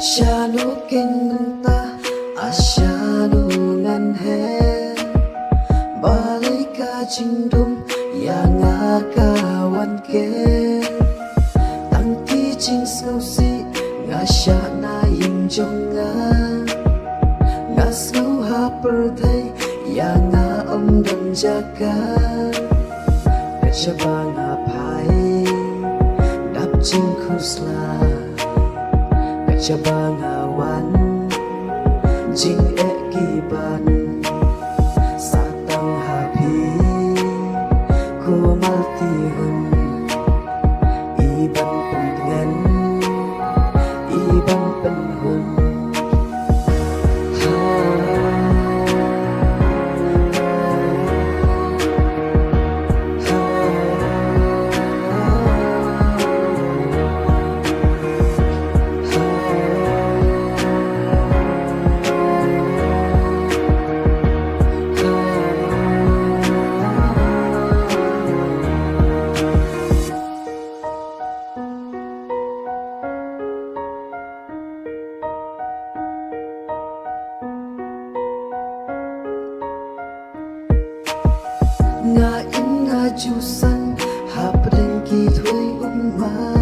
Shanu kinta asyanu ngan he balik ka jingdum yang akawan ke tangki jing sausi ngasya na ing jonga ngasau ha perthai yang na om dan jaga kecaba ngapai dap jing khusla kecaba ngawan jing ekiban satang hapi ku maltihun iban pengen iban penhun nga in nga jusan hapren ki thui umma